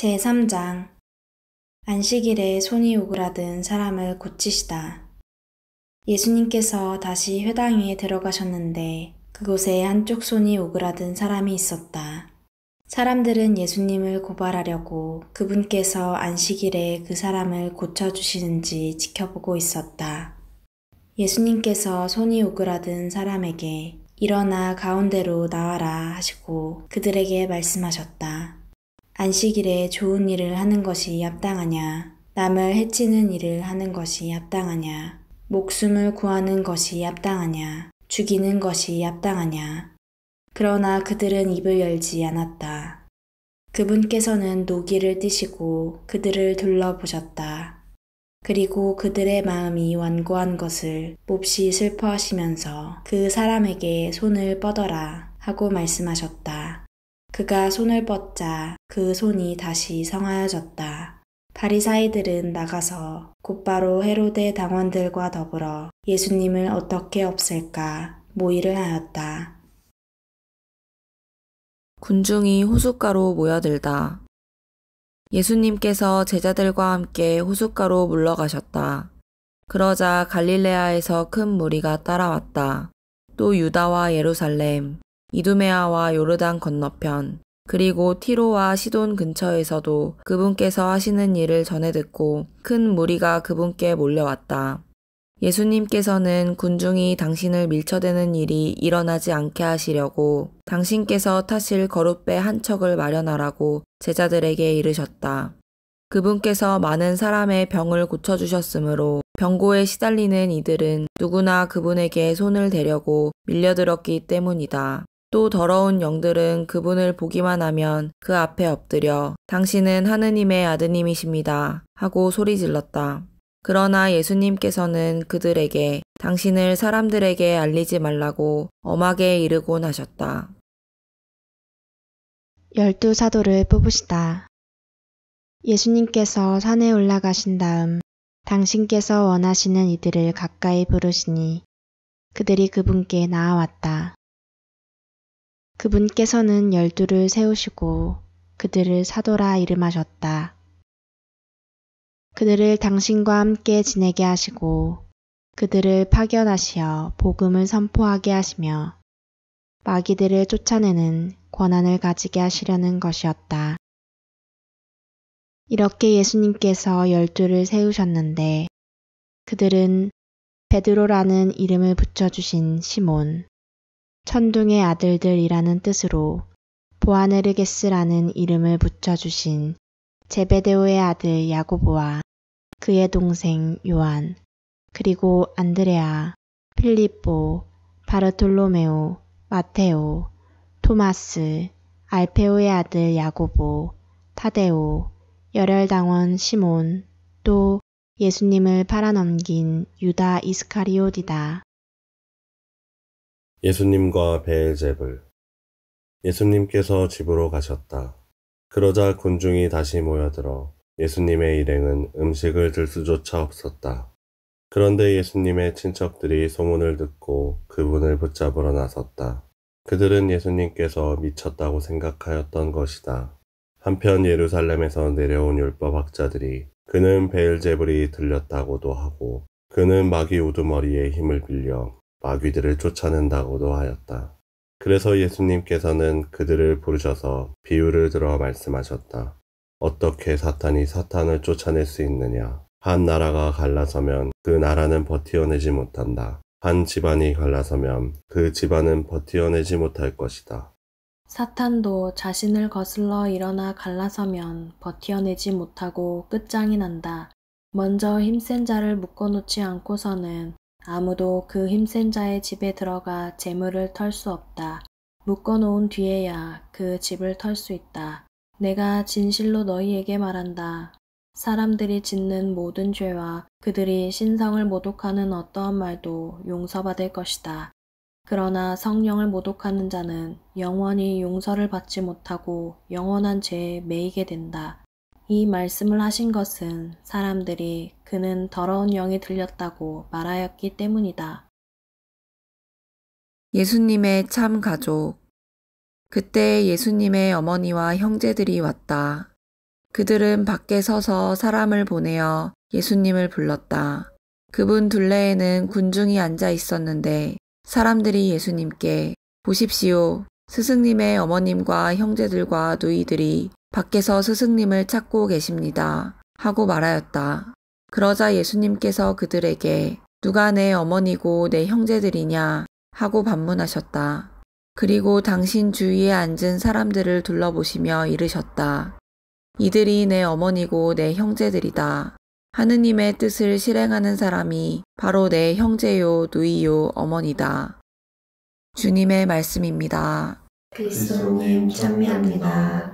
제3장 안식일에 손이 오그라든 사람을 고치시다. 예수님께서 다시 회당 위에 들어가셨는데 그곳에 한쪽 손이 오그라든 사람이 있었다. 사람들은 예수님을 고발하려고 그분께서 안식일에 그 사람을 고쳐주시는지 지켜보고 있었다. 예수님께서 손이 오그라든 사람에게 일어나 가운데로 나와라 하시고 그들에게 말씀하셨다. 안식일에 좋은 일을 하는 것이 합당하냐? 남을 해치는 일을 하는 것이 합당하냐? 목숨을 구하는 것이 합당하냐? 죽이는 것이 합당하냐? 그러나 그들은 입을 열지 않았다. 그분께서는 노기를 띠시고 그들을 둘러보셨다. 그리고 그들의 마음이 완고한 것을 몹시 슬퍼하시면서 그 사람에게 손을 뻗어라 하고 말씀하셨다. 그가 손을 뻗자 그 손이 다시 성하여졌다. 바리사이들은 나가서 곧바로 헤로데 당원들과 더불어 예수님을 어떻게 없앨까 모의를 하였다. 군중이 호숫가로 모여들다. 예수님께서 제자들과 함께 호숫가로 물러가셨다. 그러자 갈릴레아에서 큰 무리가 따라왔다. 또 유다와 예루살렘, 이두메아와 요르단 건너편, 그리고 티로와 시돈 근처에서도 그분께서 하시는 일을 전해 듣고 큰 무리가 그분께 몰려왔다. 예수님께서는 군중이 당신을 밀쳐대는 일이 일어나지 않게 하시려고 당신께서 타실 거룻배 한 척을 마련하라고 제자들에게 이르셨다. 그분께서 많은 사람의 병을 고쳐주셨으므로 병고에 시달리는 이들은 누구나 그분에게 손을 대려고 밀려들었기 때문이다. 또 더러운 영들은 그분을 보기만 하면 그 앞에 엎드려 당신은 하느님의 아드님이십니다 하고 소리질렀다. 그러나 예수님께서는 그들에게 당신을 사람들에게 알리지 말라고 엄하게 이르곤 하셨다. 12 사도를 뽑으시다. 예수님께서 산에 올라가신 다음 당신께서 원하시는 이들을 가까이 부르시니 그들이 그분께 나아왔다. 그분께서는 12를 세우시고 그들을 사도라 이름하셨다. 그들을 당신과 함께 지내게 하시고 그들을 파견하시어 복음을 선포하게 하시며 마귀들을 쫓아내는 권한을 가지게 하시려는 것이었다. 이렇게 예수님께서 12를 세우셨는데 그들은 베드로라는 이름을 붙여주신 시몬, 천둥의 아들들이라는 뜻으로 보아네르게스라는 이름을 붙여주신 제베데오의 아들 야고보와 그의 동생 요한, 그리고 안드레아, 필립보, 바르톨로메오, 마테오, 토마스, 알페오의 아들 야고보, 타데오, 열혈당원 시몬, 또 예수님을 팔아넘긴 유다 이스카리오디다. 예수님과 베엘제불. 예수님께서 집으로 가셨다. 그러자 군중이 다시 모여들어 예수님의 일행은 음식을 들 수조차 없었다. 그런데 예수님의 친척들이 소문을 듣고 그분을 붙잡으러 나섰다. 그들은 예수님께서 미쳤다고 생각하였던 것이다. 한편 예루살렘에서 내려온 율법학자들이 그는 베엘제불이 들렸다고도 하고 그는 마귀 우두머리의 힘을 빌려 마귀들을 쫓아낸다고도 하였다. 그래서 예수님께서는 그들을 부르셔서 비유를 들어 말씀하셨다. 어떻게 사탄이 사탄을 쫓아낼 수 있느냐? 한 나라가 갈라서면 그 나라는 버티어내지 못한다. 한 집안이 갈라서면 그 집안은 버티어내지 못할 것이다. 사탄도 자신을 거슬러 일어나 갈라서면 버티어내지 못하고 끝장이 난다. 먼저 힘센 자를 묶어놓지 않고서는 아무도 그 힘센 자의 집에 들어가 재물을 털 수 없다. 묶어놓은 뒤에야 그 집을 털 수 있다. 내가 진실로 너희에게 말한다. 사람들이 짓는 모든 죄와 그들이 신성을 모독하는 어떠한 말도 용서받을 것이다. 그러나 성령을 모독하는 자는 영원히 용서를 받지 못하고 영원한 죄에 매이게 된다. 이 말씀을 하신 것은 사람들이 그는 더러운 영이 들렸다고 말하였기 때문이다. 예수님의 참 가족. 그때 예수님의 어머니와 형제들이 왔다. 그들은 밖에 서서 사람을 보내어 예수님을 불렀다. 그분 둘레에는 군중이 앉아 있었는데 사람들이 예수님께 보십시오. 스승님의 어머님과 형제들과 누이들이 밖에서 스승님을 찾고 계십니다. 하고 말하였다. 그러자 예수님께서 그들에게 누가 내 어머니고 내 형제들이냐 하고 반문하셨다. 그리고 당신 주위에 앉은 사람들을 둘러보시며 이르셨다. 이들이 내 어머니고 내 형제들이다. 하느님의 뜻을 실행하는 사람이 바로 내 형제요, 누이요, 어머니다. 주님의 말씀입니다. 그리스도님 찬미합니다.